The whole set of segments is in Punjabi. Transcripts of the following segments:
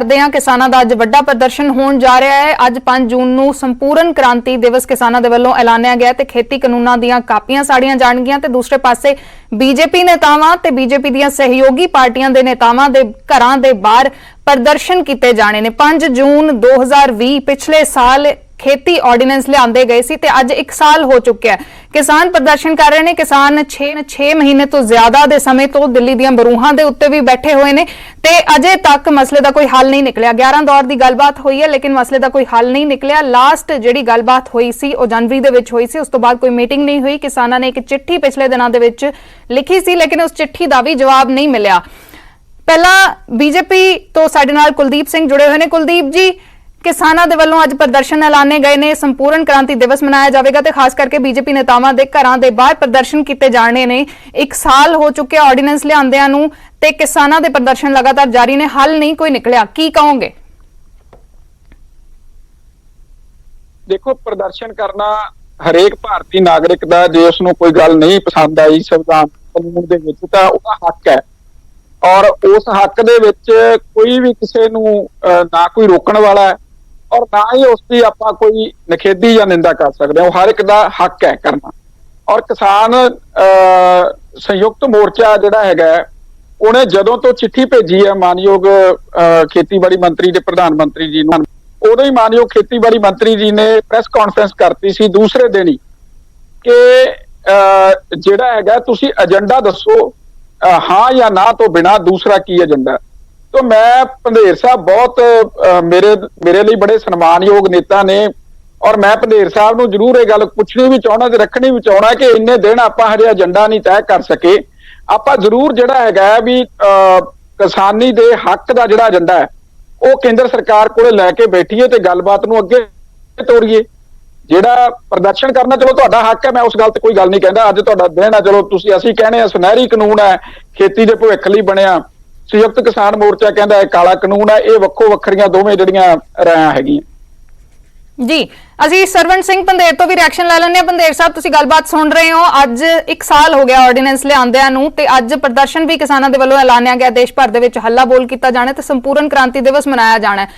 किसानों का अज वड्डा प्रदर्शन होने जा रहा है। अज 5 जून ਨੂੰ संपूर्ण क्रांति दिवस किसानों के ਵੱਲੋਂ ऐलानिया गया ते खेती कानूनां ਦੀਆਂ ਕਾਪੀਆਂ ਸਾੜੀਆਂ ਜਾਣਗੀਆਂ ਤੇ दूसरे पासे बीजेपी नेतावां ते बीजेपी ਦੀਆਂ सहयोगी पार्टियां ਦੇ नेतावां ਦੇ ਘਰਾਂ ਦੇ ਬਾਹਰ प्रदर्शन किए जाने ने। 5 जून 2020 पिछले साल खेती ऑर्डीनेंस लियाते गए सी ते अज 1 साल हो चुका है। किसान प्रदर्शन कर रहे हैं। किसान 6 महीने तो ज्यादा दे समय तो दिल्ली दीयां बरूहां दे उत्ते भी बैठे हुए ने ते अजे तक मसले का कोई हल नहीं निकलिया। 11 दौर की गलबात हुई है लेकिन मसले का कोई हल नहीं निकलिया। लास्ट जिहड़ी गलबात हुई सी वो जनवरी दे विच हुई सी, उस तो बाद कोई मीटिंग नहीं हुई। किसानां ने एक चिट्ठी पिछले दिनों दे विच लिखी सी लेकिन उस चिट्ठी का भी जवाब नहीं मिलिया। पहला बीजेपी तो साडे नाल कुलदीप सिंह जुड़े हुए हैं। कुलदीप जी, किसानों के वलों अज प्रदर्शन ऐलाने गए ने, संपूर्ण क्रांति दिवस मनाया जाएगा तो खास करके बीजेपी नेतावां दे घरां दे बाहर प्रदर्शन किए जाने ने। 1 साल हो चुके ऑर्डीनेंस लिआंदियां नूं ते किसानों के प्रदर्शन लगातार जारी ने, हल नहीं कोई निकलिया, की कहोगे? देखो, प्रदर्शन करना हरेक भारतीय नागरिक का जे उसनूं कोई गल नहीं पसंद आई संविधान कानून दे विच तां उहदा हक है और उस हक दे विच कोई भी किसी नूं ना कोई रोकण वाला है और ना ही उसकी आपां कोई निखेधी या निंदा कर सकते हैं। हर एक का हक है करना। और किसान संयुक्त मोर्चा जिहड़ा हैगा उन्हें जदों तो चिट्ठी भेजी है मानयोग खेतीबाड़ी मंत्री ते प्रधानमंत्री जी नूं, उदों ही मानयोग खेतीबाड़ी मंत्री जी ने प्रेस कॉन्फ्रेंस करती सी दूसरे दिन ही कि जिहड़ा हैगा तुसीं एजेंडा दसो, हाँ या ना तो बिना दूसरा की एजेंडा। तो मैं पंधेर साहब बहुत मेरे लिए बड़े सन्मानयोग नेता ने और मैं पंधेर साहब नूं जरूर ये गल पुछनी भी चाहना ते रखनी भी चाहना कि इन्ने दिन आपां हजे एजेंडा नहीं तय कर सके। आपां जरूर जिहड़ा हैगा भी किसानी दे हक दा जिहड़ा एजेंडा है वो केंद्र सरकार कोले लैके बैठीए ते गलबात नूं अगे तोड़ीए। ਜਿਹੜਾ प्रदर्शन करना चलो ਤੁਹਾਡਾ हक है, मैं उस गल ਤੇ कोई गल नहीं कहता। ਅੱਜ ਤੁਹਾਡਾ ਦਿਨ ਹੈ, ਚਲੋ ਤੁਸੀਂ ਅਸੀਂ ਕਹਿੰਦੇ ਆ ਸੁਨਹਿਰੀ ਕਾਨੂੰਨ ਹੈ खेती ਦੇ ਭਵਿੱਖ ਲਈ ਬਣਿਆ। संयुक्त किसान मोर्चा कहता है काला कानून है। ये वक्खो वक्खरियां दोवें ਜਿਹੜੀਆਂ ਰਾਇਆਂ ਹੈਗੀਆਂ जी। असी सरवण सिंह पंधेर तो भी रिएक्शन लै लैंदे। पंधेर साहब, तुसीं गलबात सुन रहे हो। अज 1 साल हो गया ऑर्डीनेंस लिआंदिआं नूं ते अज प्रदर्शन भी किसानां दे वल्लों ऐलानिया गया। देश भर दे विच हल्ला बोल किया जाना ते संपूर्ण क्रांति दिवस मनाया जाना है।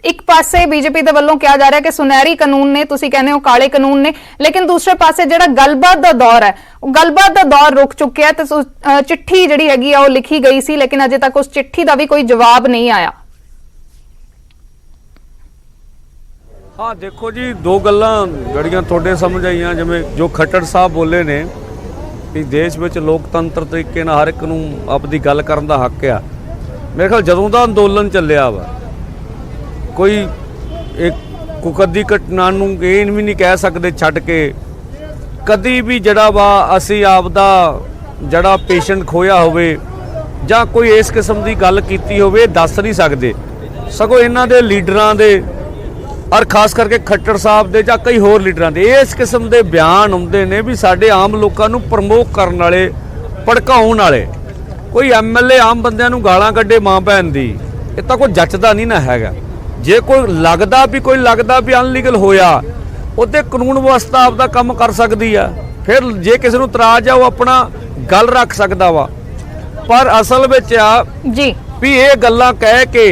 एक पासे बीजेपी दे वल्लों कहा जा रहा है कि सुनहरी कानून ने, तुसीं कहंदे हो काले कानून ने, लेकिन दूसरे पासे जिहड़ा गलबात दा दौर है गलबात दा दौर रुक चुकिया ते चिट्ठी जिहड़ी हैगी आ ओह लिखी गई सी लेकिन अजे तक उस चिट्ठी का भी कोई जवाब नहीं आया। हाँ देखो जी, 2 गल्लां जड़ियां थोड़े समझ आईयां। जिवें जो खट्टर साहब बोले ने कि देश में लोकतंत्र तरीके नाल हर एक नूं अपनी गल करन दा हक आ। मेरे ख्याल जदों दा अंदोलन चलिया वा कोई एक कदी घटना नूं ये भी नहीं कह सकते छड्ड के कदी भी जड़ा वा असी आपदा जड़ा पेशेंट खोया होवे जां कोई इस किस्म की गल कीती होवे दस नहीं सकते। सगों इन्हां दे लीडरां दे और खास करके खट्टर साहब दे जां कई होर लीडरां दे इस किस्म के बयान आउंदे ने भी साडे आम लोकां नूं प्रमोक करन वाले, भड़काउण वाले। कोई MLA आम बंदिआं नूं गालां कड्ढे मां भैन दी, इह तां कोई जचदा नहीं ना हैगा। जे कोई लगदा भी अनलीगल होया उत्ते कानून व्यवस्था आपदा काम कर सकदी आ। फिर जे किसी नूं तराज आ वो अपना गल रख सकदा वा। पर असल विच आ जी भी ये गल्लां कह के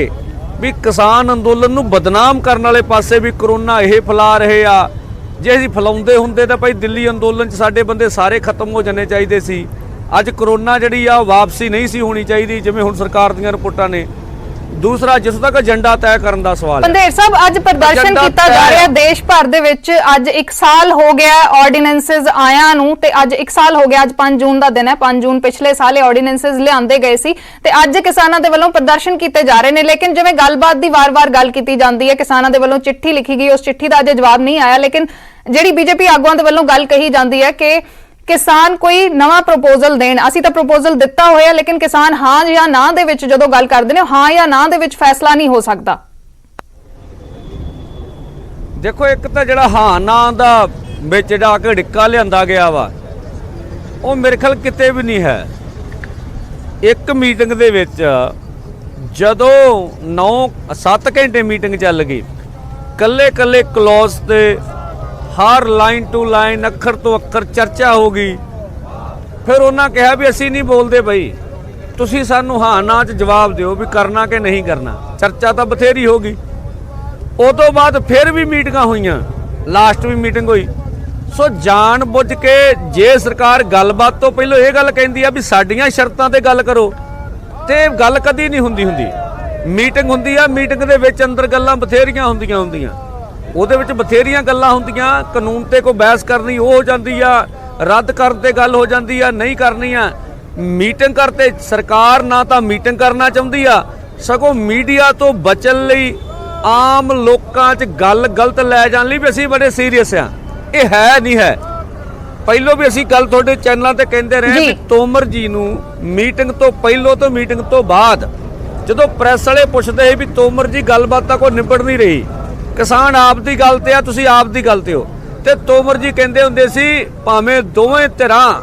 भी किसान अंदोलन नूं बदनाम करने वाले पासे भी करोना ये फैला रहे आ। जे असीं फैलाउंदे हुंदे तां भाई दिल्ली अंदोलन च साडे बंदे सारे खत्म हो जाने चाहिए सी। अज करोना जिहड़ी आ वापसी नहीं सी होनी चाहिए जिवें हुण सरकार दीयां रिपोर्टां ने। दूसरा जिस तक एजेंडा तय करने का सवाल है। पंधेर साहब, अज प्रदर्शन किया जा रहा है देश भर दे विच। अज 1 साल हो गया ऑर्डीनेंसेस आया नूं ते अज 1 साल हो गया। अज 5 जून का दिन है। 5 जून पिछले साल ऑर्डीनेंसेस लिआंदे गए सी ते अज किसानां दे वल्लों प्रदर्शन किए जा रहे हैं। लेकिन जिवें गलबात की वार-वार गल की जाती है, किसानां दे वल्लों चिट्ठी लिखी गई, उस चिट्ठी का अजे जवाब नहीं आया। लेकिन जिहड़ी बीजेपी आगुआं दे वल्लों गल कही जाती है कि किसान कोई नवा प्रपोजल देण, असीं तां प्रपोजल दिता होया लेकिन किसान हाँ या ना दे विच जदों गल करदे ने हाँ या ना दे विच फैसला नहीं हो सकता। देखो, एक तो जिहड़ा हाँ ना दा विच जिहड़ा आके ढिक्का लिआंदा गया वा वो मेरे ख्याल किते भी नहीं है। एक मीटिंग दे विच जदों 9-7 घंटे मीटिंग चल गई, कल्ले कल्ले क्लॉज ते हर लाइन टू लाइन अखर तो अखर चर्चा हो गई। फिर उन्होंने कहा भी असी नहीं बोलते बई, तुसी सानू हाँ ना च जवाब दिओ भी करना कि नहीं करना। ਚਰਚਾ ਤਾਂ ਬਥੇਰੀ ਹੋ ਗਈ। ਉਹ ਤੋਂ ਬਾਅਦ ਫਿਰ ਵੀ ਮੀਟਿੰਗਾਂ ਹੋਈਆਂ, ਲਾਸਟ ਵੀ ਮੀਟਿੰਗ ਹੋਈ। ਸੋ ਜਾਣ ਬੁੱਝ ਕੇ ਜੇ ਸਰਕਾਰ ਗੱਲਬਾਤ ਤੋਂ ਪਹਿਲਾਂ ਇਹ ਗੱਲ ਕਹਿੰਦੀ ਆ ਵੀ ਸਾਡੀਆਂ ਸ਼ਰਤਾਂ ਤੇ ਗੱਲ ਕਰੋ, ਤੇ ਗੱਲ ਕਦੀ ਨਹੀਂ ਹੁੰਦੀ। ਮੀਟਿੰਗ ਹੁੰਦੀ ਆ, ਮੀਟਿੰਗ ਦੇ ਵਿੱਚ ਅੰਦਰ ਗੱਲਾਂ ਬਥੇਰੀਆਂ ਹੁੰਦੀਆਂ, ਉਹਦੇ ਵਿੱਚ ਬਥੇਰੀਆਂ ਗੱਲਾਂ ਹੁੰਦੀਆਂ। ਕਾਨੂੰਨ ਤੇ ਕੋਈ ਬਹਿਸ ਕਰਨੀ ਉਹ ਹੋ ਜਾਂਦੀ ਆ, ਰੱਦ ਕਰਨ ਤੇ ਗੱਲ ਹੋ ਜਾਂਦੀ ਆ, ਨਹੀਂ ਕਰਨੀ ਆ। ਮੀਟਿੰਗ ਕਰਤੇ ਸਰਕਾਰ ਨਾ ਤਾਂ ਮੀਟਿੰਗ ਕਰਨਾ ਚਾਹੁੰਦੀ ਆ, ਸਗੋਂ ਮੀਡੀਆ ਤੋਂ ਬਚਣ ਲਈ ਆਮ ਲੋਕਾਂ 'ਚ ਗੱਲ ਗਲਤ ਲੈ ਜਾਣ ਲਈ ਵੀ ਅਸੀਂ ਬੜੇ ਸੀਰੀਅਸ ਆ। ਇਹ ਹੈ ਨਹੀਂ ਹੈ। ਪਹਿਲੋਂ ਵੀ ਅਸੀਂ ਗੱਲ ਤੁਹਾਡੇ ਚੈਨਲਾਂ ਤੇ ਕਹਿੰਦੇ ਰਹੇ ਕਿ ਤੋਮਰ ਜੀ ਨੂੰ ਮੀਟਿੰਗ ਤੋਂ ਪਹਿਲੋਂ ਤੋਂ ਮੀਟਿੰਗ ਤੋਂ ਬਾਅਦ ਜਦੋਂ ਪ੍ਰੈਸ ਵਾਲੇ ਪੁੱਛਦੇ ਸੀ ਵੀ ਤੋਮਰ ਜੀ ਗੱਲਬਾਤ ਤਾਂ ਕੋਈ ਨਿਬੜ ਨਹੀਂ ਰਹੀ, ਕਿਸਾਨ ਆਪ ਦੀ ਗੱਲ ਤੇ ਆ, ਤੁਸੀਂ ਆਪ ਦੀ ਗੱਲ ਤੇ ਹੋ, ਤੇ ਤੋਮਰ ਜੀ ਕਹਿੰਦੇ ਹੁੰਦੇ ਸੀ ਭਾਵੇਂ ਦੋਵੇਂ ਧਿਰਾਂ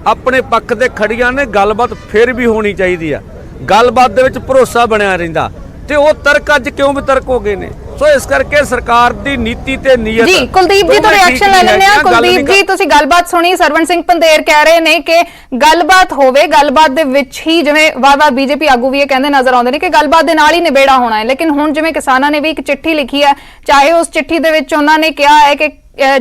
ਆਪਣੇ ਪੱਖ ਤੇ ਖੜੀਆਂ ਨੇ, ਗੱਲਬਾਤ ਫਿਰ ਵੀ ਹੋਣੀ ਚਾਹੀਦੀ ਆ, ਗੱਲਬਾਤ ਦੇ ਵਿੱਚ ਭਰੋਸਾ ਬਣਿਆ ਰਹਿੰਦਾ। ਤੇ ਉਹ ਤਰਕ ਅੱਜ ਕਿਉਂ ਵਿਤਰਕ ਹੋ ਗਏ ਨੇ? ਸੋ ਇਸ ਕਰਕੇ ਸਰਕਾਰ ਦੀ ਨੀਤੀ ਤੇ ਨੀਅਤ। ਜੀ ਕੁਲਦੀਪ ਜੀ ਤੋਂ ਰਿਐਕਸ਼ਨ ਲੈ ਲੈਂਦੇ ਆ। ਕੁਲਦੀਪ ਜੀ ਤੁਸੀਂ ਗੱਲਬਾਤ ਸੁਣੀ, ਸਰਵਣ ਸਿੰਘ ਪੰਧੇਰ ਕਹਿ ਰਹੇ ਨੇ ਕਿ ਗੱਲਬਾਤ ਹੋਵੇ, ਗੱਲਬਾਤ ਦੇ ਵਿੱਚ ਹੀ ਜਿਵੇਂ ਵਾਰ-ਵਾਰ ਬੀਜੇਪੀ ਆਗੂ ਵੀ ਇਹ ਕਹਿੰਦੇ ਨਜ਼ਰ ਆਉਂਦੇ ਨੇ ਕਿ ਗੱਲਬਾਤ ਦੇ ਨਾਲ ਹੀ ਨਿਬੇੜਾ ਹੋਣਾ ਹੈ, ਲੇਕਿਨ ਹੁਣ ਜਿਵੇਂ ਕਿਸਾਨਾਂ ਨੇ ਵੀ ਇੱਕ ਚਿੱਠੀ ਲਿਖੀ ਹੈ, ਚਾਹੇ ਉਸ ਚਿੱਠੀ ਦੇ ਵਿੱਚ ਉਹਨਾਂ ਨੇ ਕਿਹਾ ਹੈ ਕਿ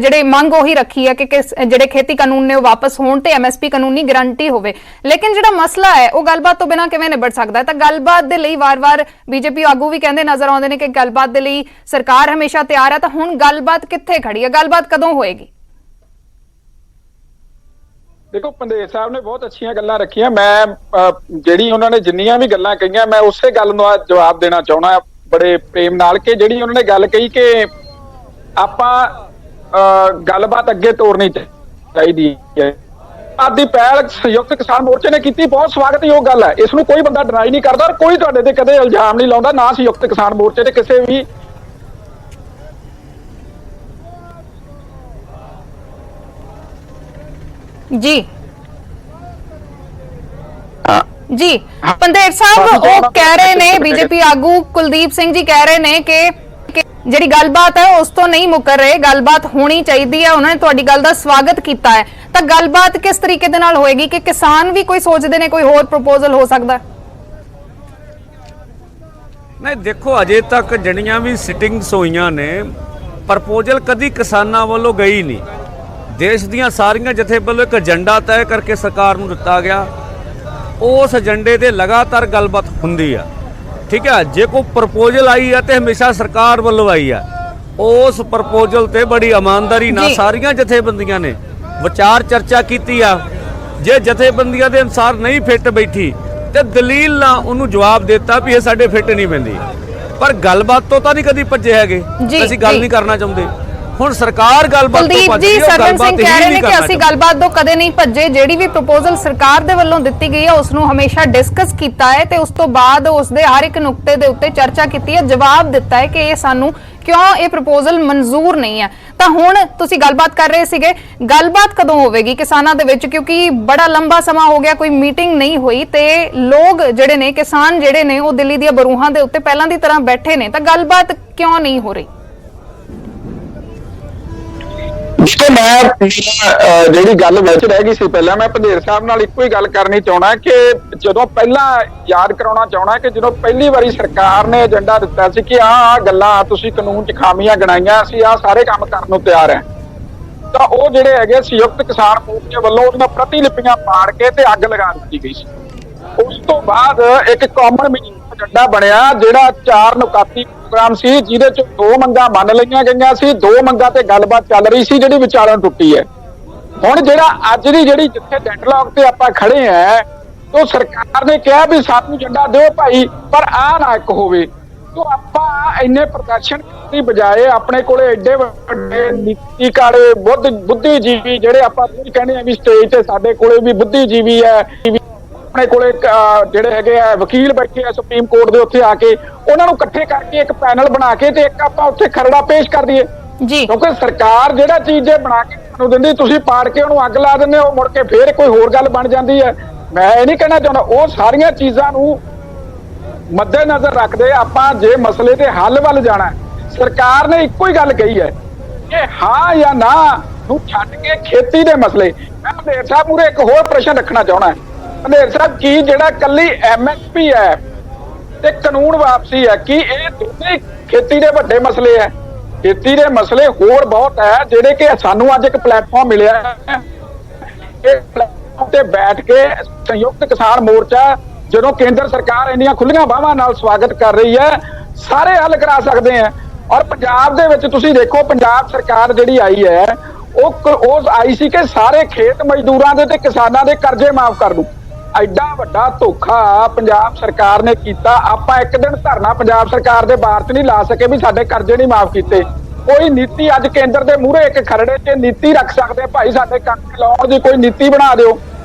ਜਿਹੜੇ ਮੰਗ ਉਹੀ ਰੱਖੀ ਹੈ ਕਿ ਜਿਹੜੇ ਖੇਤੀ ਕਾਨੂੰਨ ਨੇ ਉਹ ਵਾਪਸ ਹੋਣ ਤੇ ਐਮਐਸਪੀ ਕਾਨੂੰਨੀ ਗਾਰੰਟੀ ਹੋਵੇ, ਲੇਕਿਨ ਜਿਹੜਾ ਮਸਲਾ ਹੈ ਉਹ ਗੱਲਬਾਤ ਤੋਂ ਬਿਨਾਂ ਕਿਵੇਂ ਨਿਬੜ ਸਕਦਾ ਹੈ? ਤਾਂ ਗੱਲਬਾਤ ਦੇ ਲਈ ਵਾਰ-ਵਾਰ ਬੀਜੇਪੀ ਆਗੂ ਵੀ ਕਹਿੰਦੇ ਨਜ਼ਰ ਆਉਂਦੇ ਨੇ ਕਿ ਗੱਲਬਾਤ ਦੇ ਲਈ ਸਰਕਾਰ ਹਮੇਸ਼ਾ ਤਿਆਰ ਹੈ, ਤਾਂ ਹੁਣ ਗੱਲਬਾਤ ਕਿੱਥੇ ਖੜੀ ਹੈ? ਗੱਲਬਾਤ ਕਦੋਂ ਹੋਏਗੀ? ਦੇਖੋ ਪੰਧੇਰ ਸਾਹਿਬ ਨੇ ਬਹੁਤ ਅੱਛੀਆਂ ਗੱਲਾਂ ਰੱਖੀਆਂ। ਮੈਂ ਜਿਹੜੀ ਉਹਨਾਂ ਨੇ ਜਿੰਨੀਆਂ ਵੀ ਗੱਲਾਂ ਕਹੀਆਂ ਮੈਂ ਉਸੇ ਗੱਲ ਨੂੰ ਜਵਾਬ ਦੇਣਾ ਚਾਹੁੰਦਾ ਬੜੇ ਪ੍ਰੇਮ ਨਾਲ, ਕਿ ਜਿਹੜੀ ਉਹਨਾਂ ਨੇ ਗੱਲ ਕਹੀ ਕਿ ਆਪਾਂ ਗੱਲਬਾਤ ਅੱਗੇ ਤੋਰਨੀ ਚਾਹੀਦੀ ਹੈ। ਆਦੀ ਪਹਿਲ ਸੰਯੁਕਤ ਕਿਸਾਨ ਮੋਰਚੇ ਨੇ ਕੀਤੀ, ਬਹੁਤ ਸਵਾਗਤਯੋਗ ਗੱਲ ਹੈ, ਇਸ ਨੂੰ ਕੋਈ ਬੰਦਾ ਡਿਨਾਈ ਨਹੀਂ ਕਰਦਾ ਔਰ ਕੋਈ ਤੁਹਾਡੇ ਤੇ ਕਦੇ ਇਲਜ਼ਾਮ ਨਹੀਂ ਲਾਉਂਦਾ, ਨਾ ਸੰਯੁਕਤ ਕਿਸਾਨ ਮੋਰਚੇ ਤੇ ਕਿਸੇ ਵੀ ਜੀ ਪੰਧੇਰ ਸਾਹਿਬ ਉਹ ਕਹਿ ਰਹੇ ਨੇ, ਬੀਜੇਪੀ ਆਗੂ ਕੁਲਦੀਪ ਸਿੰਘ ਜੀ ਕਹਿ ਰਹੇ ਨੇ ਕਿ ਜਿਹੜੀ ਗੱਲਬਾਤ ਹੈ ਉਸ ਤੋਂ ਨਹੀਂ ਮੁੱਕਰ ਰਹੇ, ਗੱਲਬਾਤ ਹੋਣੀ ਚਾਹੀਦੀ ਹੈ। ਉਹਨਾਂ ਨੇ ਤੁਹਾਡੀ ਗੱਲ ਦਾ ਸਵਾਗਤ ਕੀਤਾ ਹੈ, ਤਾਂ ਗੱਲਬਾਤ ਕਿਸ ਤਰੀਕੇ ਦੇ ਨਾਲ ਹੋਏਗੀ? ਕਿ ਕਿਸਾਨ ਵੀ ਕੋਈ ਸੋਚਦੇ ਨੇ ਕੋਈ ਹੋਰ ਪ੍ਰਪੋਜ਼ਲ ਹੋ ਸਕਦਾ? ਨਹੀਂ ਦੇਖੋ, ਅਜੇ ਤੱਕ ਜਿਹੜੀਆਂ ਵੀ ਸਿਟਿੰਗਸ ਹੋਈਆਂ ਨੇ ਪ੍ਰਪੋਜ਼ਲ ਕਦੀ ਕਿਸਾਨਾਂ ਵੱਲੋਂ ਗਈ ਨਹੀਂ। ਦੇਸ਼ ਦੀਆਂ ਸਾਰੀਆਂ ਜਥੇ ਵੱਲੋਂ ਇੱਕ ਏਜੰਡਾ ਤੈਅ ਕਰਕੇ ਸਰਕਾਰ ਨੂੰ ਦਿੱਤਾ ਗਿਆ, ਉਸ ਏਜੰਡੇ ਤੇ ਲਗਾਤਾਰ ਗੱਲਬਾਤ ਹੁੰਦੀ ਆ। ਠੀਕ ਹੈ, ਜੇ ਕੋਈ ਪ੍ਰਪੋਜ਼ਲ ਆਈ ਹੈ ਤੇ ਹਮੇਸ਼ਾ ਸਰਕਾਰ ਵੱਲੋਂ ਆਈ ਆ। ਉਸ ਪ੍ਰਪੋਜ਼ਲ ਤੇ ਬੜੀ ਇਮਾਨਦਾਰੀ ਨਾਲ ਸਾਰੀਆਂ ਜਥੇਬੰਦੀਆਂ ਨੇ ਵਿਚਾਰ ਚਰਚਾ ਕੀਤੀ ਆ। ਜੇ ਜਥੇਬੰਦੀਆਂ ਦੇ ਅਨੁਸਾਰ ਨਹੀਂ ਫਿੱਟ ਬੈਠੀ ਤੇ ਦਲੀਲ ਨਾਲ ਉਹਨੂੰ ਜਵਾਬ ਦਿੱਤਾ ਵੀ ਇਹ ਸਾਡੇ ਫਿੱਟ ਨਹੀਂ ਪੈਂਦੀ, ਪਰ ਗੱਲਬਾਤ ਤੋਂ ਤਾਂ ਨਹੀਂ ਕਦੀ ਭੱਜੇ ਹੈਗੇ, ਅਸੀਂ ਗੱਲ ਨਹੀਂ ਕਰਨਾ ਚਾਹੁੰਦੇ। ਹੁਣ ਸਰਕਾਰ ਗੱਲਬਾਤ ਤੋਂ ਭੱਜ ਰਹੀ ਹੈ, ਸਰਵਣ ਸਿੰਘ ਕਹਿ ਰਹੇ ਨੇ ਕਿ ਅਸੀਂ ਗੱਲਬਾਤ ਤੋਂ ਕਦੇ ਨਹੀਂ ਭੱਜੇ, ਜਿਹੜੀ ਵੀ ਪ੍ਰਪੋਜ਼ਲ ਸਰਕਾਰ ਦੇ ਵੱਲੋਂ ਦਿੱਤੀ ਗਈ ਹੈ ਉਸ ਨੂੰ ਹਮੇਸ਼ਾ ਡਿਸਕਸ ਕੀਤਾ ਹੈ ਤੇ ਉਸ ਤੋਂ ਬਾਅਦ ਉਸ ਦੇ ਹਰ ਇੱਕ ਨੁਕਤੇ ਦੇ ਉੱਤੇ ਚਰਚਾ ਕੀਤੀ ਹੈ, ਜਵਾਬ ਦਿੱਤਾ ਹੈ ਕਿ ਇਹ ਸਾਨੂੰ ਕਿਉਂ ਇਹ ਪ੍ਰਪੋਜ਼ਲ ਮਨਜ਼ੂਰ ਨਹੀਂ ਹੈ। ਤਾਂ ਹੁਣ ਤੁਸੀਂ ਗੱਲਬਾਤ ਕਰ ਰਹੇ ਸੀਗੇ, ਗੱਲਬਾਤ ਕਦੋਂ ਹੋਵੇਗੀ ਕਿਸਾਨਾਂ ਦੇ ਵਿੱਚ? ਕਿਉਂਕਿ ਬੜਾ ਲੰਬਾ ਸਮਾਂ ਹੋ ਗਿਆ ਕੋਈ ਮੀਟਿੰਗ ਨਹੀਂ ਹੋਈ ਤੇ ਲੋਕ ਜਿਹੜੇ ਨੇ, ਕਿਸਾਨ ਜਿਹੜੇ ਨੇ ਉਹ ਦਿੱਲੀ ਦੀਆਂ ਬਰੂਹਾਂ ਦੇ ਉੱਤੇ ਪਹਿਲਾਂ ਦੀ ਤਰ੍ਹਾਂ ਬੈਠੇ ਨੇ, ਤਾਂ ਗੱਲਬਾਤ ਕਿਉਂ ਨਹੀਂ ਹੋ ਰਹੀ? ਦੇਖੋ, ਮੈਂ ਜਿਹੜੀ ਗੱਲ ਵਿੱਚ ਰਹਿ ਗਈ ਸੀ ਪਹਿਲਾਂ, ਮੈਂ ਪੰਧੇਰ ਸਾਹਿਬ ਨਾਲ ਇੱਕੋ ਹੀ ਗੱਲ ਕਰਨੀ ਚਾਹੁੰਦਾ ਕਿ ਜਦੋਂ ਪਹਿਲਾਂ ਯਾਦ ਕਰਾਉਣਾ ਚਾਹੁੰਦਾ ਕਿ ਜਦੋਂ ਪਹਿਲੀ ਵਾਰੀ ਸਰਕਾਰ ਨੇ ਏਜੰਡਾ ਦਿੱਤਾ ਸੀ ਕਿ ਆਹ ਗੱਲਾਂ ਤੁਸੀਂ ਕਾਨੂੰਨ 'ਚ ਖਾਮੀਆਂ ਗਣਾਈਆਂ, ਅਸੀਂ ਆਹ ਸਾਰੇ ਕੰਮ ਕਰਨ ਨੂੰ ਤਿਆਰ ਹੈ, ਤਾਂ ਉਹ ਜਿਹੜੇ ਹੈਗੇ ਸੰਯੁਕਤ ਕਿਸਾਨ ਮੋਰਚੇ ਵੱਲੋਂ ਉਹਦੀਆਂ ਪ੍ਰਤੀਲਿਪੀਆਂ ਪਾੜ ਕੇ ਤੇ ਅੱਗ ਲਗਾ ਦਿੱਤੀ ਗਈ ਸੀ। ਉਸ ਤੋਂ ਬਾਅਦ ਇੱਕ ਕਾਮਨ ਏਜੰਡਾ ਬਣਿਆ ਜਿਹੜਾ 4 ਨੁਕਾਤੀ ਪ੍ਰੋਗਰਾਮ ਸੀ, ਜਿਹਦੇ ਚ 2 ਮੰਗਾਂ ਮੰਨ ਲਈਆਂ ਗਈਆਂ ਸੀ, 2 ਮੰਗਾਂ ਤੇ ਗੱਲਬਾਤ ਚੱਲ ਰਹੀ ਸੀ ਜਿਹੜੀ ਵਿਚਾਲੋਂ ਟੁੱਟੀ ਹੈ। ਹੁਣ ਜਿਹੜਾ ਅੱਜ ਦੀ ਜਿਹੜੀ ਜਿੱਥੇ ਡੈਡਲੌਕ ਤੇ ਆਪਾਂ ਖੜੇ ਆ, ਉਹ ਸਰਕਾਰ ਨੇ ਕਿਹਾ ਵੀ ਸਾਨੂੰ ਏਜੰਡਾ ਦਿਓ ਭਾਈ, ਪਰ ਆਹ ਨਾ ਇੱਕ ਹੋਵੇ। ਤੋ ਆਪਾਂ ਇੰਨੇ ਪ੍ਰਦਰਸ਼ਨ ਕਰਨ ਦੀ ਬਜਾਏ ਆਪਣੇ ਕੋਲੇ ਐਡੇ ਵੱਡੇ ਨੀਤੀਕਾਰੇ ਬੁੱਧੀਜੀਵੀ ਜਿਹੜੇ ਆਪਾਂ ਕਹਿੰਦੇ ਆ ਵੀ ਸਟੇਜ ਤੇ ਸਾਡੇ ਕੋਲੇ ਵੀ ਬੁੱਧੀਜੀਵੀ ਹੈ, ਆਪਣੇ ਕੋਲੇ ਜਿਹੜੇ ਹੈਗੇ ਆ ਵਕੀਲ ਬੈਠੇ ਆ ਸੁਪਰੀਮ ਕੋਰਟ ਦੇ, ਉੱਥੇ ਆ ਕੇ ਉਹਨਾਂ ਨੂੰ ਇਕੱਠੇ ਕਰਕੇ ਇੱਕ ਪੈਨਲ ਬਣਾ ਕੇ ਤੇ ਇੱਕ ਆਪਾਂ ਉੱਥੇ ਖਰੜਾ ਪੇਸ਼ ਕਰ ਦਈਏ ਜੀ। ਕਿਉਂਕਿ ਸਰਕਾਰ ਜਿਹੜਾ ਚੀਜ਼ ਜੇ ਬਣਾ ਕੇ ਤੁਹਾਨੂੰ ਦਿੰਦੀ, ਤੁਸੀਂ ਪਾੜ ਕੇ ਉਹਨੂੰ ਅੱਗ ਲਾ ਦਿੰਦੇ ਹੋ, ਮੁੜ ਕੇ ਫੇਰ ਕੋਈ ਹੋਰ ਗੱਲ ਬਣ ਜਾਂਦੀ ਹੈ। ਮੈਂ ਇਹ ਨਹੀਂ ਕਹਿਣਾ ਚਾਹੁੰਦਾ, ਉਹ ਸਾਰੀਆਂ ਚੀਜ਼ਾਂ ਨੂੰ ਮੱਦੇ ਨਜ਼ਰ ਰੱਖਦੇ ਆਪਾਂ ਜੇ ਮਸਲੇ ਦੇ ਹੱਲ ਵੱਲ ਜਾਣਾ, ਸਰਕਾਰ ਨੇ ਇੱਕੋ ਹੀ ਗੱਲ ਕਹੀ ਹੈ ਕਿ ਹਾਂ ਜਾਂ ਨਾ ਨੂੰ ਛੱਡ ਕੇ ਖੇਤੀ ਦੇ ਮਸਲੇ। ਮੈਂ ਪੰਧੇਰ ਸਾਹਿਬ ਮੂਹਰੇ ਇੱਕ ਹੋਰ ਪ੍ਰਸ਼ਨ ਰੱਖਣਾ ਚਾਹੁੰਦਾ। ਪੰਧੇਰ ਸਾਹਿਬ, ਕੀ ਜਿਹੜਾ ਕੱਲੀ MSP ਹੈ ਤੇ ਕਾਨੂੰਨ ਵਾਪਸੀ ਹੈ। ਕਿ ਇਹ ਦੋਨੇ ਖੇਤੀ ਦੇ ਵੱਡੇ ਮਸਲੇ ਹੈ? ਖੇਤੀ ਦੇ ਮਸਲੇ ਹੋਰ ਬਹੁਤ ਹੈ ਜਿਹੜੇ ਕਿ ਸਾਨੂੰ ਅੱਜ ਇੱਕ ਪਲੇਟਫਾਰਮ ਮਿਲਿਆ ਹੈ। ਇਹ ਪਲੇਟਫਾਰਮ ਤੇ ਬੈਠ ਕੇ ਸੰਯੁਕਤ ਕਿਸਾਨ ਮੋਰਚਾ ਜਦੋਂ ਕੇਂਦਰ ਸਰਕਾਰ ਇੰਨੀਆਂ ਖੁੱਲੀਆਂ ਬਾਹਾਂ ਨਾਲ ਸਵਾਗਤ ਕਰ ਰਹੀ ਹੈ, ਸਾਰੇ ਹੱਲ ਕਰਾ ਸਕਦੇ ਆ। ਔਰ ਪੰਜਾਬ ਦੇ ਵਿੱਚ ਤੁਸੀਂ ਦੇਖੋ, ਪੰਜਾਬ ਸਰਕਾਰ ਜਿਹੜੀ ਆਈ ਹੈ ਉਹ ਆਈ ਸੀ ਕਿ ਸਾਰੇ ਖੇਤ ਮਜ਼ਦੂਰਾਂ ਦੇ ਤੇ ਕਿਸਾਨਾਂ ਦੇ ਕਰਜ਼ੇ ਮਾਫ ਕਰ ਦੂ। ਐਡਾ ਵੱਡਾ ਧੋਖਾ ਪੰਜਾਬ ਸਰਕਾਰ ਨੇ ਕੀਤਾ। ਆਪਾਂ ਇੱਕ ਦਿਨ ਧਰਨਾ ਪੰਜਾਬ ਸਰਕਾਰ ਦੇ ਬਾਹਰ 'ਚ ਨਹੀਂ ਲਾ ਸਕੇ ਵੀ ਸਾਡੇ ਕਰਜ਼ੇ ਨਹੀਂ ਮਾਫ ਕੀਤੇ। ਕੋਈ ਨੀਤੀ ਅੱਜ ਕੇਂਦਰ ਦੇ ਮੂਹਰੇ ਇੱਕ ਖਰੜੇ 'ਚ ਨੀਤੀ ਰੱਖ ਸਕਦੇ, ਭਾਈ ਸਾਡੇ ਕਰਜ਼ੇ ਲਾਉਣ ਦੀ ਕੋਈ ਨੀਤੀ ਬਣਾ ਦਿਓ।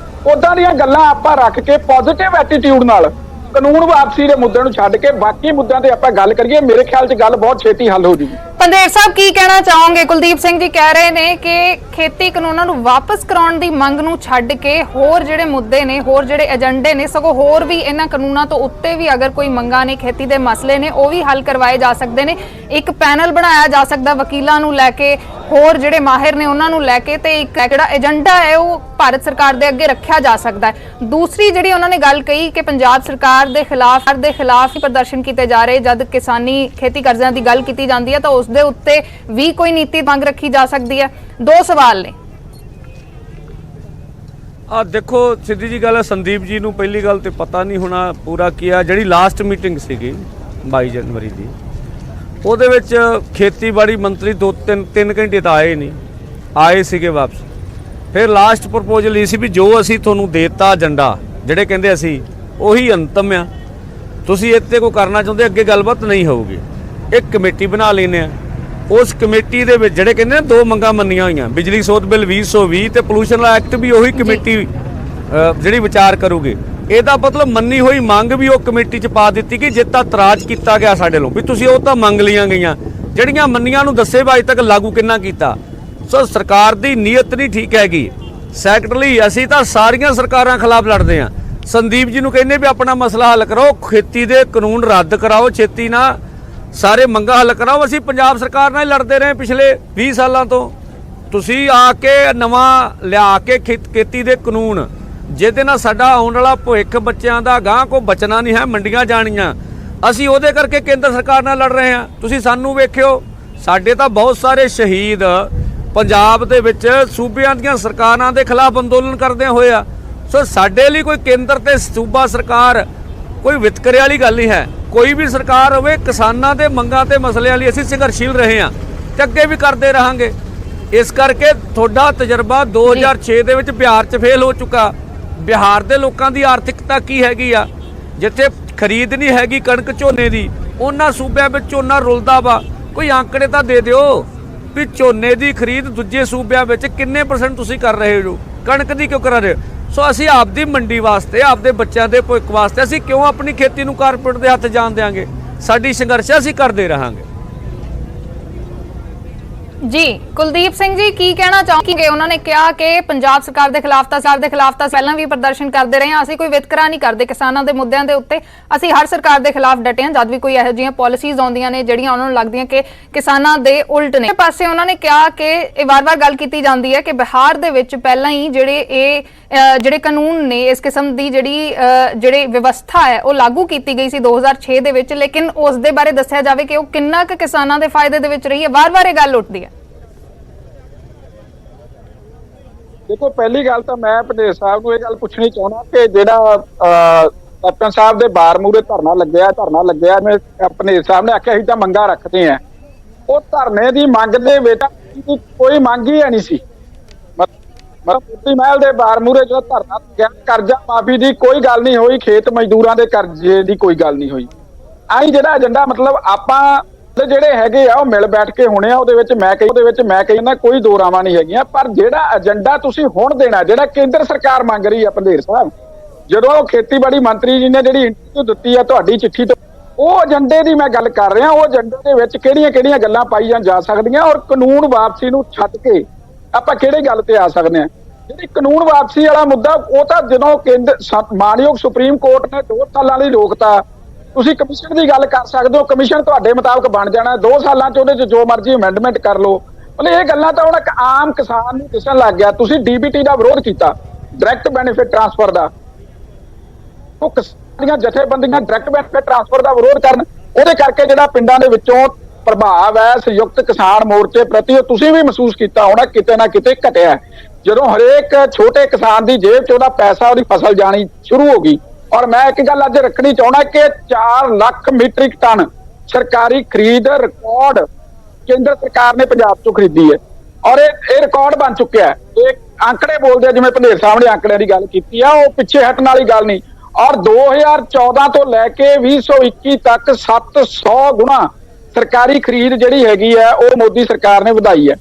ਉਦਾਂ ਦੀਆਂ ਗੱਲਾਂ ਆਪਾਂ ਰੱਖ ਕੇ ਪੋਜ਼ਿਟਿਵ ਐਟੀਟਿਊਡ ਨਾਲ ਕਾਨੂੰਨ ਵਾਪਸੀ ਦੇ ਮੁੱਦੇ ਨੂੰ ਛੱਡ ਕੇ ਬਾਕੀ ਮੁੱਦਿਆਂ ਤੇ ਆਪਾਂ ਗੱਲ ਕਰੀਏ, ਮੇਰੇ ਖਿਆਲ 'ਚ ਗੱਲ ਬਹੁਤ ਛੇਤੀ ਹੱਲ ਹੋ ਜੂਗੀ। ਪੰਦੇਰ ਸਾਹਿਬ ਕੀ ਕਹਿਣਾ ਚਾਹੋਗੇ? ਕੁਲਦੀਪ ਸਿੰਘ ਜੀ ਕਹਿ ਰਹੇ ਨੇ ਕਿ ਖੇਤੀ ਕਾਨੂੰਨਾਂ ਨੂੰ ਵਾਪਸ ਕਰਾਉਣ ਦੀ ਮੰਗ ਨੂੰ ਛੱਡ ਕੇ ਹੋਰ ਜਿਹੜੇ ਮੁੱਦੇ ਨੇ, ਹੋਰ ਜਿਹੜੇ ਏਜੰਡੇ ਨੇ, ਸਗੋਂ ਹੋਰ ਵੀ ਇਹਨਾਂ ਕਾਨੂੰਨਾਂ ਤੋਂ ਉੱਤੇ ਵੀ ਅਗਰ ਕੋਈ ਮੰਗਾਂ ਨੇ, ਖੇਤੀ ਦੇ ਮਸਲੇ ਨੇ, ਉਹ ਵੀ ਹੱਲ ਕਰਵਾਏ ਜਾ ਸਕਦੇ ਨੇ। ਇੱਕ ਪੈਨਲ ਬਣਾਇਆ ਜਾ ਸਕਦਾ ਵਕੀਲਾਂ ਨੂੰ ਲੈ ਕੇ, ਹੋਰ ਜਿਹੜੇ ਮਾਹਿਰ ਨੇ ਉਹਨਾਂ ਨੂੰ ਲੈ ਕੇ, ਤੇ ਇੱਕ ਜਿਹੜਾ ਏਜੰਡਾ ਹੈ ਉਹ ਭਾਰਤ ਸਰਕਾਰ ਦੇ ਅੱਗੇ ਰੱਖਿਆ ਜਾ ਸਕਦਾ ਹੈ। ਦੂਸਰੀ ਜਿਹੜੀ ਉਹਨਾਂ ਨੇ ਗੱਲ ਕਹੀ ਕਿ ਪੰਜਾਬ ਸਰਕਾਰ ਦੇ ਖਿਲਾਫ ਹੀ ਪ੍ਰਦਰਸ਼ਨ ਕੀਤੇ ਜਾ ਰਹੇ, ਜਦ ਕਿਸਾਨੀ ਖੇਤੀ ਕਰਜ਼ਿਆਂ ਦੀ ਗੱਲ ਕੀਤੀ ਜਾਂਦੀ ਹੈ ਤਾਂ ਉਸ ਦੇ ਉੱਤੇ ਵੀ ਕੋਈ ਨੀਤੀ ਮੰਗ ਰੱਖੀ ਜਾ ਸਕਦੀ ਹੈ। ਦੋ ਸਵਾਲ ਨੇ। ਦੇਖੋ ਸਿੱਧੀ ਜੀ ਗੱਲ ਹੈ, ਸੰਦੀਪ ਜੀ ਨੂੰ ਪਹਿਲੀ ਗੱਲ ਤੇ ਪਤਾ ਨਹੀਂ ਹੋਣਾ ਪੂਰਾ ਕੀ ਆ। ਜਿਹੜੀ ਲਾਸਟ ਮੀਟਿੰਗ ਸੀਗੀ 22 ਜਨਵਰੀ ਦੀ, ਉਹਦੇ ਵਿੱਚ ਖੇਤੀਬਾੜੀ ਮੰਤਰੀ 2-3 ਘੰਟੇ ਤਾਂ ਆਏ ਨਹੀਂ, ਆਏ ਸੀਗੇ ਵਾਪਸ। ਫਿਰ ਲਾਸਟ ਪ੍ਰਪੋਜ਼ਲ ਇਹ ਸੀ ਵੀ ਜੋ ਅਸੀਂ ਤੁਹਾਨੂੰ ਦੇਤਾ ਏਜੰਡਾ, ਜਿਹੜੇ ਕਹਿੰਦੇ ਅਸੀਂ ਉਹੀ ਅੰਤਮ ਆ, ਤੁਸੀਂ ਇੱਥੇ ਕੋਈ ਕਰਨਾ ਚਾਹੁੰਦੇ ਅੱਗੇ ਗੱਲਬਾਤ ਨਹੀਂ ਹੋਊਗੀ। ਇੱਕ ਕਮੇਟੀ ਬਣਾ ਲੈਨੇ ਆ, ਉਸ ਕਮੇਟੀ ਦੇ ਵਿੱਚ ਜਿਹੜੇ ਕਹਿੰਦੇ ਨੇ ਦੋ ਮੰਗਾਂ ਮੰਨੀਆਂ ਹੋਈਆਂ, ਬਿਜਲੀ ਸੋਧ ਬਿੱਲ 2020 ਤੇ ਪੋਲੂਸ਼ਨ ਐਕਟ ਵੀ ਉਹੀ ਕਮੇਟੀ ਜਿਹੜੀ ਵਿਚਾਰ ਕਰੂਗੀ। ਇਹਦਾ ਮਤਲਬ ਮੰਨੀ ਹੋਈ ਮੰਗ ਵੀ ਉਹ ਕਮੇਟੀ 'ਚ ਪਾ ਦਿੱਤੀ ਕਿ ਜਿੱਤਾ ਇਤਰਾਜ਼ ਕੀਤਾ ਗਿਆ ਸਾਡੇ ਲੋਕ ਵੀ ਤੁਸੀਂ ਉਹ ਤਾਂ ਮੰਗ ਲਈਆਂ ਗਈਆਂ, ਜਿਹੜੀਆਂ ਮੰਨੀਆਂ ਨੂੰ ਦੱਸੇ ਵੀ ਅੱਜ ਤੱਕ ਲਾਗੂ ਕਿੰਨਾ ਕੀਤਾ। ਸੋ ਸਰਕਾਰ ਦੀ ਨੀਅਤ ਨਹੀਂ ਠੀਕ ਹੈਗੀ। ਸੈਕਟਰਲੀ ਅਸੀਂ ਤਾਂ ਸਾਰੀਆਂ ਸਰਕਾਰਾਂ ਖਿਲਾਫ ਲੜਦੇ ਹਾਂ। ਸੰਦੀਪ ਜੀ ਨੂੰ ਕਹਿੰਦੇ ਵੀ ਆਪਣਾ ਮਸਲਾ ਹੱਲ ਕਰੋ, ਖੇਤੀ ਦੇ ਕਾਨੂੰਨ ਰੱਦ ਕਰਾਓ, ਛੇਤੀ ਨਾਲ ਸਾਰੇ ਮੰਗਾਂ ਹੱਲ ਕਰਾਓ। ਅਸੀਂ ਪੰਜਾਬ ਸਰਕਾਰ ਨਾਲ ਹੀ ਲੜਦੇ ਰਹੇ ਪਿਛਲੇ 20 ਸਾਲਾਂ ਤੋਂ। ਤੁਸੀਂ ਆ ਕੇ ਨਵਾਂ ਲਿਆ ਕੇ ਖੇਤੀ ਦੇ ਕਾਨੂੰਨ, ਜਿਹਦੇ ਨਾਲ ਸਾਡਾ ਆਉਣ ਵਾਲਾ ਭਵਿੱਖ ਬੱਚਿਆਂ ਦਾ ਗਾਂ ਕੋ ਬਚਣਾ ਨਹੀਂ ਹੈ, ਮੰਡੀਆਂ ਜਾਣੀਆਂ, ਅਸੀਂ ਉਹਦੇ ਕਰਕੇ ਕੇਂਦਰ ਸਰਕਾਰ ਨਾਲ ਲੜ ਰਹੇ ਹਾਂ। ਤੁਸੀਂ ਸਾਨੂੰ ਵੇਖਿਓ, ਸਾਡੇ ਤਾਂ ਬਹੁਤ ਸਾਰੇ ਸ਼ਹੀਦ ਪੰਜਾਬ ਦੇ ਵਿੱਚ ਸੂਬਿਆਂ ਦੀਆਂ ਸਰਕਾਰਾਂ ਦੇ ਖਿਲਾਫ ਅੰਦੋਲਨ ਕਰਦਿਆਂ ਹੋਏ ਆ। ਸੋ ਸਾਡੇ ਲਈ ਕੋਈ ਕੇਂਦਰ ਤੇ ਸੂਬਾ ਸਰਕਾਰ ਕੋਈ ਵਿਤਕਰੇ ਵਾਲੀ ਗੱਲ ਨਹੀਂ ਹੈ। ਕੋਈ ਵੀ ਸਰਕਾਰ ਹੋਵੇ, ਕਿਸਾਨਾਂ ਦੇ ਮੰਗਾਂ ਤੇ ਮਸਲਿਆਂ ਲਈ ਅਸੀਂ ਸੰਘਰਸ਼ੀਲ ਰਹੇ ਹਾਂ ਤੇ ਅੱਗੇ ਵੀ ਕਰਦੇ ਰਹਾਂਗੇ। ਇਸ ਕਰਕੇ ਤੁਹਾਡਾ ਤਜਰਬਾ 2006 ਦੇ ਵਿੱਚ ਬਿਹਾਰ 'ਚ ਫੇਲ ਹੋ ਚੁੱਕਾ। ਬਿਹਾਰ ਦੇ ਲੋਕਾਂ ਦੀ ਆਰਥਿਕਤਾ ਕੀ ਹੈਗੀ ਆ? ਜਿੱਥੇ ਖਰੀਦ ਨਹੀਂ ਹੈਗੀ ਕਣਕ ਝੋਨੇ ਦੀ, ਉਹਨਾਂ ਸੂਬਿਆਂ ਵਿੱਚ ਝੋਨਾ ਰੁਲਦਾ ਵਾ। ਕੋਈ ਆંકੜੇ ਤਾਂ ਦੇ ਦਿਓ ਵੀ ਝੋਨੇ ਦੀ ਖਰੀਦ ਦੂਜੇ ਸੂਬਿਆਂ ਵਿੱਚ ਕਿੰਨੇ % ਤੁਸੀਂ ਕਰ ਰਹੇ ਹੋ, ਕਣਕ ਦੀ ਕਿਉਂ ਕਰ ਰਹੇ ਹੋ? ਸੋ ਅਸੀਂ ਆਪਦੀ ਮੰਡੀ ਵਾਸਤੇ, ਆਪਦੇ ਬੱਚਿਆਂ ਦੇ ਭਵਿੱਖ ਵਾਸਤੇ ਅਸੀਂ ਕਿਉਂ ਆਪਣੀ ਖੇਤੀ ਨੂੰ ਕਾਰਪੋਰੇਟ ਦੇ ਹੱਥ ਜਾਣ ਦੇਵਾਂਗੇ? ਸਾਡੀ ਸੰਘਰਸ਼ ਅਸੀਂ ਕਰਦੇ ਰਹਾਂਗੇ। ਜੀ ਕੁਲਦੀਪ ਸਿੰਘ ਜੀ ਕੀ ਕਹਿਣਾ ਚਾਹੋਗੇ? ਉਹਨਾਂ ਨੇ ਕਿਹਾ ਕਿ ਪੰਜਾਬ ਸਰਕਾਰ ਦੇ ਖਿਲਾਫ ਤਾਂ ਪਹਿਲਾਂ ਵੀ ਪ੍ਰਦਰਸ਼ਨ ਕਰਦੇ ਰਹੇ ਹਾਂ, ਅਸੀਂ ਕੋਈ ਵਿਤਕਰਾ ਨਹੀਂ ਕਰਦੇ ਕਿਸਾਨਾਂ ਦੇ ਮੁੱਦਿਆਂ ਦੇ ਉੱਤੇ, ਅਸੀਂ ਹਰ ਸਰਕਾਰ ਦੇ ਖਿਲਾਫ ਡਟੇ ਹਾਂ ਜਦ ਵੀ ਕੋਈ ਇਹੋ ਜਿਹੀਆਂ ਪਾਲਿਸੀਜ਼ ਆਉਂਦੀਆਂ ਨੇ ਜਿਹੜੀਆਂ ਉਹਨਾਂ ਨੂੰ ਲੱਗਦੀਆਂ ਕਿ ਕਿਸਾਨਾਂ ਦੇ ਉਲਟ ਨੇ। ਪਾਸੇ ਉਹਨਾਂ ਨੇ ਕਿਹਾ ਕਿ ਇਹ ਵਾਰ-ਵਾਰ ਗੱਲ ਕੀਤੀ ਜਾਂਦੀ ਹੈ ਕਿ ਬਿਹਾਰ ਦੇ ਵਿੱਚ ਪਹਿਲਾਂ ਹੀ ਜਿਹੜੇ ਕਾਨੂੰਨ ਨੇ, ਇਸ ਕਿਸਮ ਦੀ ਜਿਹੜੀ ਵਿਵਸਥਾ ਹੈ ਉਹ ਲਾਗੂ ਕੀਤੀ ਗਈ ਸੀ 2006 ਦੇ ਵਿੱਚ, ਲੇਕਿਨ ਉਸ ਦੇ ਬਾਰੇ ਦੱਸਿਆ ਜਾਵੇ ਕਿ ਉਹ ਕਿੰਨਾ ਕੁ ਕਿਸਾਨਾਂ ਦੇ ਫਾਇਦੇ ਦੇ ਵਿੱਚ ਰਹੀ ਹੈ। ਵਾਰ-ਵਾਰ ਇਹ ਗੱਲ ਉੱਠਦੀ ਹੈ। ਦੇਖੋ ਪਹਿਲੀ ਗੱਲ ਤਾਂ ਮੈਂ ਪੰਡੇਰ ਸਾਹਿਬ ਨੂੰ ਇਹ ਗੱਲ ਪੁੱਛਣੀ ਚਾਹੁੰਦਾ ਕਿ ਜਿਹੜਾ ਕੈਪਟਨ ਸਾਹਿਬ ਦੇ ਬਾਰ ਮੂਹਰੇ ਧਰਨਾ ਲੱਗਿਆ ਮੈਂ ਪੰਡੇਰ ਸਾਹਿਬ ਨੇ ਆਖਿਆ ਅਸੀਂ ਤਾਂ ਮੰਗਾਂ ਰੱਖਦੇ ਆ। ਉਹ ਧਰਨੇ ਦੀ ਮੰਗ ਦੇ ਵਿੱਚ ਕੋਈ ਮੰਗ ਹੀ ਨਹੀਂ ਸੀ। ਮਤਲਬ ਮੋਤੀ ਮਹਿਲ ਦੇ ਬਾਰ ਮੂਹਰੇ ਜਦੋਂ ਧਰਨਾ ਲੱਗਿਆ, ਕਰਜ਼ਾ ਮਾਫੀ ਦੀ ਕੋਈ ਗੱਲ ਨਹੀਂ ਹੋਈ, ਖੇਤ ਮਜ਼ਦੂਰਾਂ ਦੇ ਕਰਜ਼ੇ ਦੀ ਕੋਈ ਗੱਲ ਨਹੀਂ ਹੋਈ। ਆਹੀ ਜਿਹੜਾ ਏਜੰਡਾ ਮਤਲਬ ਆਪਾਂ ਜਿਹੜੇ ਹੈਗੇ ਆ ਉਹ ਮਿਲ ਬੈਠ ਕੇ ਹੋਣੇ ਆ। ਉਹਦੇ ਵਿੱਚ ਮੈਂ ਕਹਿੰਦਾ ਕੋਈ ਦੋ ਰਾਵਾਂ ਨਹੀਂ ਹੈਗੀਆਂ। ਪਰ ਜਿਹੜਾ ਏਜੰਡਾ ਤੁਸੀਂ ਹੁਣ ਦੇਣਾ, ਜਿਹੜਾ ਕੇਂਦਰ ਸਰਕਾਰ ਮੰਗ ਰਹੀ ਆ ਪੰਡੇਰ ਸਾਹਿਬ, ਜਦੋਂ ਖੇਤੀਬਾੜੀ ਮੰਤਰੀ ਜੀ ਨੇ ਜਿਹੜੀ ਇੰਟਰਵਿਊ ਦਿੱਤੀ ਆ ਤੁਹਾਡੀ ਚਿੱਠੀ ਤੋਂ, ਉਹ ਏਜੰਡੇ ਦੀ ਮੈਂ ਗੱਲ ਕਰ ਰਿਹਾ। ਉਹ ਏਜੰਡੇ ਦੇ ਵਿੱਚ ਕਿਹੜੀਆਂ ਗੱਲਾਂ ਪਾਈਆਂ ਜਾ ਸਕਦੀਆਂ ਔਰ ਕਾਨੂੰਨ ਵਾਪਸੀ ਨੂੰ ਛੱਡ ਕੇ ਆਪਾਂ ਕਿਹੜੀ ਗੱਲ ਤੇ ਆ ਸਕਦੇ ਹਾਂ? ਜਿਹੜੀ ਕਾਨੂੰਨ ਵਾਪਸੀ ਵਾਲਾ ਮੁੱਦਾ, ਉਹ ਤਾਂ ਜਦੋਂ ਮਾਨਯੋਗ ਸੁਪਰੀਮ ਕੋਰਟ ਨੇ 2 ਸਾਲਾਂ ਲਈ ਰੋਕਤਾ, ਤੁਸੀਂ ਕਮਿਸ਼ਨ ਦੀ ਗੱਲ ਕਰ ਸਕਦੇ ਹੋ। ਕਮਿਸ਼ਨ ਤੁਹਾਡੇ ਮੁਤਾਬਕ ਬਣ ਜਾਣਾ 2 ਸਾਲਾਂ 'ਚ, ਉਹਦੇ 'ਚ ਜੋ ਮਰਜ਼ੀ ਅਮੈਂਡਮੈਂਟ ਕਰ ਲਓ। ਮਤਲਬ ਇਹ ਗੱਲਾਂ ਤਾਂ ਹੁਣ ਇੱਕ ਆਮ ਕਿਸਾਨ ਨੂੰ ਦਿਸਣ ਲੱਗ ਗਿਆ। ਤੁਸੀਂ DBT ਦਾ ਵਿਰੋਧ ਕੀਤਾ, ਡਾਇਰੈਕਟ ਬੈਨੀਫਿਟ ਟ੍ਰਾਂਸਫਰ ਦਾ, ਉਹ ਦੀਆਂ ਜਥੇਬੰਦੀਆਂ ਡਾਇਰੈਕਟ ਬੈਨੀਫਿਟ ਟ੍ਰਾਂਸਫਰ ਦਾ ਵਿਰੋਧ ਕਰਨ, ਉਹਦੇ ਕਰਕੇ ਜਿਹੜਾ ਪਿੰਡਾਂ ਦੇ ਵਿੱਚੋਂ ਪ੍ਰਭਾਵ ਹੈ ਸੰਯੁਕਤ ਕਿਸਾਨ ਮੋਰਚੇ ਪ੍ਰਤੀ, ਉਹ ਤੁਸੀਂ ਵੀ ਮਹਿਸੂਸ ਕੀਤਾ ਹੋਣਾ, ਕਿਤੇ ਨਾ ਕਿਤੇ ਘਟਿਆ। ਜਦੋਂ ਹਰੇਕ ਛੋਟੇ ਕਿਸਾਨ ਦੀ ਜੇਬ 'ਚ ਉਹਦਾ ਪੈਸਾ, ਉਹਦੀ ਫਸਲ ਜਾਣੀ ਸ਼ੁਰੂ ਹੋ ਗਈ। ਔਰ ਮੈਂ ਇੱਕ ਗੱਲ ਅੱਜ ਰੱਖਣੀ ਚਾਹੁੰਦਾ ਕਿ 4 ਲੱਖ ਮੀਟ੍ਰਿਕ ਟਨ ਸਰਕਾਰੀ ਖਰੀਦ ਰਿਕਾਰਡ ਕੇਂਦਰ ਸਰਕਾਰ ਨੇ ਪੰਜਾਬ 'ਚੋਂ ਖਰੀਦੀ ਹੈ, ਔਰ ਇਹ ਰਿਕਾਰਡ ਬਣ ਚੁੱਕਿਆ ਹੈ। ਇਹ ਆંકੜੇ ਬੋਲਦੇ ਆ, ਜਿਵੇਂ ਭੰਡੇਰ ਸਾਹਿਬ ਨੇ ਆંકੜਿਆਂ ਦੀ ਗੱਲ ਕੀਤੀ ਆ, ਉਹ ਪਿੱਛੇ ਹਟਣ ਵਾਲੀ ਗੱਲ ਨਹੀਂ। ਔਰ 2014 ਤੋਂ ਲੈ ਕੇ 2021 ਤੱਕ 700 ਗੁਣਾ ਸਰਕਾਰੀ ਖਰੀਦ ਜਿਹੜੀ ਹੈਗੀ ਹੈ ਉਹ ਮੋਦੀ ਸਰਕਾਰ ਨੇ ਵਧਾਈ ਹੈ।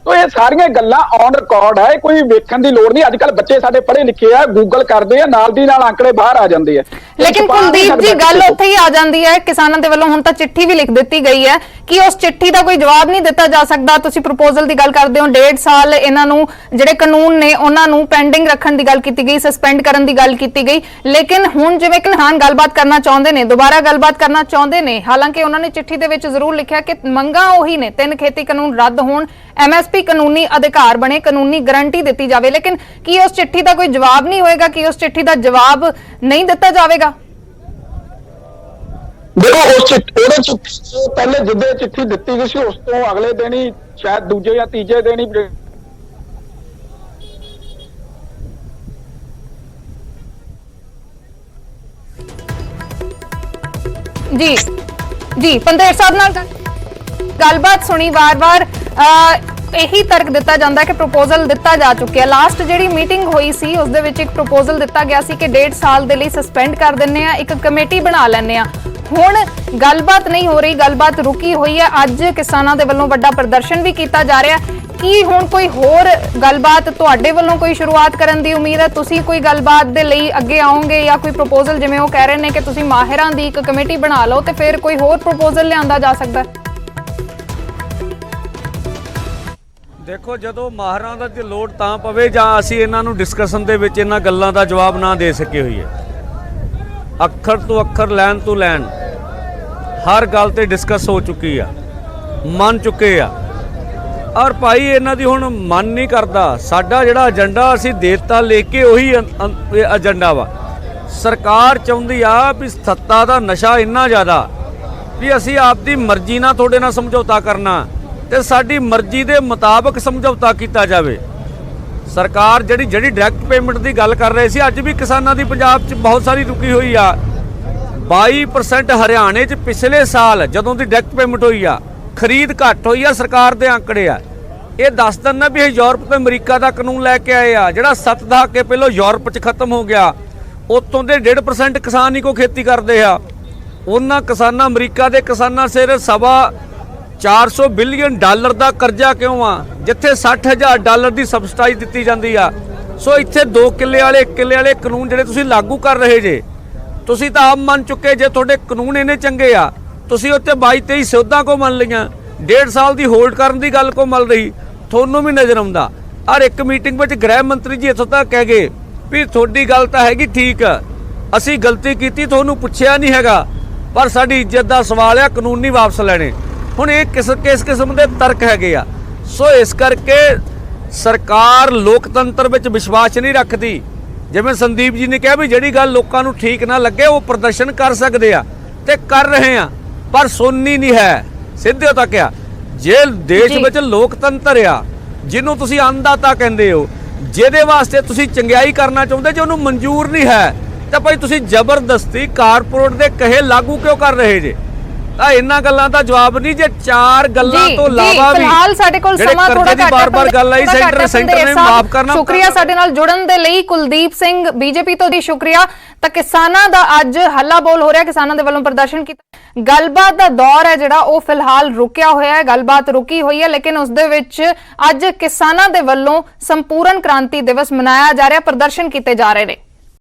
तो ये सारियां गल्लां ऑन रिकॉर्ड है, कोई वेखण दी लोड़ नहीं। अजकल बच्चे साडे पढ़े लिखे आ, गूगल करते हैं, नाल दी नाल आंकड़े बाहर आ जाते हैं। लेकिन कुलदीप जी गल उत्थे ही आ जाती है, किसानों के वल्लों हुण तां चिट्ठी भी लिख दी गई है कि उस चिट्ठी का कोई जवाब नहीं दिता जा सकता। तुसीं प्रपोजल की गल करदे हो, 1.5 साल इन्हां नूं जिहड़े कानून ने उन्हां नूं पेंडिंग रखण दी गल कीती गई, सस्पेंड करन दी गल कीती गई, लेकिन हुण जिवें किसान गलबात करना चाहुंदे ने, दोबारा गलबात करना चाहुंदे ने। हालांकि उन्हां ने चिट्ठी दे विच जरूर लिखिआ कि मंगां ओही ने, 3 खेती कानून रद्द होण, MSP कानूनी अधिकार बने, कानूनी गारंटी दी जावे। लेकिन की उस चिट्ठी का कोई जवाब नहीं होएगा, कि उस चिट्ठी का जवाब नहीं दिता जाएगा? देखो उस पहले जिद्दे चिट्ठी दी गई सी, उस तो अगले दिन ही शायद दूजे या तीजे दिन ही जी जी पंदेर साहब नाल गलबात सुनी, बार बार यही तर्क दिता जाता है कि प्रपोजल दिता जा चुका है। लास्ट जिहड़ी मीटिंग हुई सी उस दे विच एक प्रपोजल दिता गया सी कि 1.5 साल दे लई सस्पेंड कर दिंने आ, एक कमेटी बना लैंने आ। हुण गलबात नहीं हो रही, गलबात रुकी हुई है। अज किसानां दे वल्लों वड्डा प्रदर्शन भी किया जा रहा है। की हुण कोई होर गलबात तुहाडे वल्लों कोई शुरुआत करन दी उम्मीद है? तुसीं कोई गलबात दे लई अगे आओगे, या कोई प्रपोजल जिवें वो कह रहे हैं कि तुसीं माहिरां दी एक कमेटी बना लो ते फिर कोई होर प्रपोजल लिआंदा जा सकदा है? देखो ਜਦੋਂ ਮਾਹਰਾਂ ਦਾ ਤੇ ਲੋੜ ਤਾਂ ਪਵੇ ਜਾਂ ਅਸੀਂ ਇਹਨਾਂ ਨੂੰ ਡਿਸਕਸ਼ਨ ਦੇ ਵਿੱਚ ਇਹਨਾਂ ਗੱਲਾਂ ਦਾ ਜਵਾਬ ਨਾ ਦੇ ਸਕੇ ਹੋਈਏ। ਅੱਖਰ ਤੋਂ ਅੱਖਰ, ਲਾਈਨ ਤੋਂ ਲਾਈਨ ਹਰ ਗੱਲ ਤੇ ਡਿਸਕਸ ਹੋ ਚੁੱਕੀ ਆ, ਮੰਨ ਚੁੱਕੇ ਆ। ਔਰ ਭਾਈ ਇਹਨਾਂ ਦੀ ਹੁਣ ਮਨ ਨਹੀਂ ਕਰਦਾ। ਸਾਡਾ ਜਿਹੜਾ ਏਜੰਡਾ ਅਸੀਂ ਦੇਤਾ ਲੈ ਕੇ ਉਹੀ ਏਜੰਡਾ ਵਾ। ਸਰਕਾਰ ਚਾਹੁੰਦੀ ਆ ਵੀ ਸੱਤਾ ਦਾ ਨਸ਼ਾ ਇੰਨਾ ਜ਼ਿਆਦਾ ਵੀ ਅਸੀਂ ਆਪਦੀ ਮਰਜ਼ੀ ਨਾਲ ਤੁਹਾਡੇ ਨਾਲ ਸਮਝੌਤਾ ਕਰਨਾ ਤੇ ਸਾਡੀ ਮਰਜ਼ੀ ਦੇ ਮੁਤਾਬਕ ਸਮਝੌਤਾ ਕੀਤਾ ਜਾਵੇ। ਸਰਕਾਰ ਜਿਹੜੀ ਡਾਇਰੈਕਟ ਪੇਮੈਂਟ ਦੀ ਗੱਲ ਕਰ ਰਹੇ ਸੀ, ਅੱਜ ਵੀ ਕਿਸਾਨਾਂ ਦੀ ਪੰਜਾਬ 'ਚ ਬਹੁਤ ਸਾਰੀ ਰੁਕੀ ਹੋਈ ਆ। 22% ਹਰਿਆਣੇ 'ਚ ਪਿਛਲੇ ਸਾਲ ਜਦੋਂ ਦੀ ਡਾਇਰੈਕਟ ਪੇਮੈਂਟ ਹੋਈ ਆ, ਖਰੀਦ ਘੱਟ ਹੋਈ ਆ। ਸਰਕਾਰ ਦੇ ਆંકੜੇ ਆ, ਇਹ ਦੱਸ ਦਿੰਦਾ ਵੀ ਇਹ ਯੂਰਪ ਤੇ ਅਮਰੀਕਾ ਦਾ ਕਾਨੂੰਨ ਲੈ ਕੇ ਆਏ ਆ, ਜਿਹੜਾ 7 ਦਹਾਕੇ ਪਹਿਲਾਂ ਯੂਰਪ 'ਚ ਖਤਮ ਹੋ ਗਿਆ। ਉੱਥੋਂ ਦੇ 1.5% ਕਿਸਾਨ ਹੀ ਕੋ ਖੇਤੀ ਕਰਦੇ ਆ। ਉਹਨਾਂ ਕਿਸਾਨਾਂ, ਅਮਰੀਕਾ ਦੇ ਕਿਸਾਨਾਂ ਸਿਰ $400 ਬਿਲੀਅਨ ਦਾ ਕਰਜ਼ਾ ਕਿਉਂ ਆ, ਜਿੱਥੇ $60,000 ਦੀ ਸਬਸਿਡਾਈਜ਼ ਦਿੱਤੀ ਜਾਂਦੀ ਆ। ਸੋ ਇੱਥੇ 2 ਕਿੱਲੇ ਵਾਲੇ 1 ਕਿੱਲੇ ਵਾਲੇ ਕਾਨੂੰਨ ਜਿਹੜੇ ਤੁਸੀਂ ਲਾਗੂ ਕਰ ਰਹੇ ਜੇ, ਤੁਸੀਂ ਤਾਂ ਆਪ ਮੰਨ ਚੁੱਕੇ ਜੇ ਤੁਹਾਡੇ ਕਾਨੂੰਨ ਇੰਨੇ ਚੰਗੇ ਆ, ਤੁਸੀਂ ਉੱਤੇ 22-23 ਸੋਧਾਂ ਕੋ ਮੰਨ ਲਈਆਂ, 1.5 ਸਾਲ ਦੀ ਹੋਲਡ ਕਰਨ ਦੀ ਗੱਲ ਕੋ ਮਿਲ ਰਹੀ, ਤੁਹਾਨੂੰ ਵੀ ਨਜ਼ਰ ਆਉਂਦਾ। ਔਰ ਇੱਕ ਮੀਟਿੰਗ ਵਿੱਚ ਗ੍ਰਹਿ ਮੰਤਰੀ ਜੀ ਇੱਥੋਂ ਤੱਕ ਕਹਿ ਗਏ ਵੀ ਤੁਹਾਡੀ ਗੱਲ ਤਾਂ ਹੈਗੀ ਠੀਕ ਆ, ਅਸੀਂ ਗਲਤੀ ਕੀਤੀ, ਤੁਹਾਨੂੰ ਪੁੱਛਿਆ ਨਹੀਂ ਹੈਗਾ, ਪਰ ਸਾਡੀ ਇੱਜ਼ਤ ਦਾ ਸਵਾਲ ਆ, ਕਾਨੂੰਨ ਨਹੀਂ ਵਾਪਸ ਲੈਣੇ। ਹੁਣ ਇਹ ਕਿਸ ਕਿਸਮ ਦੇ ਤਰਕ ਹੈਗੇ ਆ। ਸੋ ਇਸ ਕਰਕੇ ਸਰਕਾਰ ਲੋਕਤੰਤਰ ਵਿੱਚ ਵਿਸ਼ਵਾਸ ਨਹੀਂ ਰੱਖਦੀ। ਜਿਵੇਂ ਸੰਦੀਪ ਜੀ ਨੇ ਕਿਹਾ ਵੀ ਜਿਹੜੀ ਗੱਲ ਲੋਕਾਂ ਨੂੰ ਠੀਕ ਨਾ ਲੱਗੇ ਉਹ ਪ੍ਰਦਰਸ਼ਨ ਕਰ ਸਕਦੇ ਆ ਤੇ ਕਰ ਰਹੇ ਆ, ਪਰ ਸੁਣਨੀ ਨਹੀਂ ਹੈ। ਸਿੱਧੇ ਤੱਕ ਆ, ਜੇ ਦੇਸ਼ ਵਿੱਚ ਲੋਕਤੰਤਰ ਆ, ਜਿਹਨੂੰ ਤੁਸੀਂ ਅੰਨਦਾਤਾ ਕਹਿੰਦੇ ਹੋ, ਜਿਹਦੇ ਵਾਸਤੇ ਤੁਸੀਂ ਚੰਗਿਆਈ ਕਰਨਾ ਚਾਹੁੰਦੇ, ਜੇ ਉਹਨੂੰ ਮਨਜ਼ੂਰ ਨਹੀਂ ਹੈ ਤਾਂ ਭਾਈ ਤੁਸੀਂ ਜ਼ਬਰਦਸਤੀ ਕਾਰਪੋਰੇਟ ਦੇ ਕਹੇ ਲਾਗੂ ਕਿਉਂ ਕਰ ਰਹੇ ਜੇ? ਤਾਂ ਇਹਨਾਂ ਗੱਲਾਂ ਦਾ ਜਵਾਬ ਨਹੀਂ। ਜੇ 4 ਗੱਲਾਂ ਤੋਂ ਇਲਾਵਾ ਵੀ ਫਿਲਹਾਲ ਸਾਡੇ ਕੋਲ ਸਮਾਂ ਥੋੜਾ ਘੱਟ ਹੈ, ਬਾਰ-ਬਾਰ ਗੱਲ ਆਈ ਸੈਂਟਰ ਨੇ ਮਾਫ ਕਰਨਾ। ਸ਼ੁਕਰੀਆ ਸਾਡੇ ਨਾਲ ਜੁੜਨ ਦੇ ਲਈ ਕੁਲਦੀਪ ਸਿੰਘ ਬੀਜੇਪੀ ਤੋਂ ਦੀ ਸ਼ੁਕਰੀਆ। ਤਾਂ ਕਿਸਾਨਾਂ ਦਾ ਅੱਜ ਹੱਲਾ ਬੋਲ ਹੋ ਰਿਹਾ, ਕਿਸਾਨਾਂ ਦੇ ਵੱਲੋਂ ਪ੍ਰਦਰਸ਼ਨ ਕੀਤਾ। ਗੱਲਬਾਤ ਦਾ ਦੌਰ ਹੈ ਜਿਹੜਾ ਉਹ ਫਿਲਹਾਲ ਰੁਕਿਆ ਹੋਇਆ ਹੈ, ਗੱਲਬਾਤ ਰੁਕੀ ਹੋਈ ਹੈ, ਲੇਕਿਨ ਉਸ ਦੇ ਵਿੱਚ ਅੱਜ ਕਿਸਾਨਾਂ ਦੇ ਵੱਲੋਂ ਸੰਪੂਰਨ ਕ੍ਰਾਂਤੀ ਦਿਵਸ ਮਨਾਇਆ ਜਾ ਰਿਹਾ, ਪ੍ਰਦਰਸ਼ਨ ਕੀਤੇ ਜਾ ਰਹੇ ਨੇ।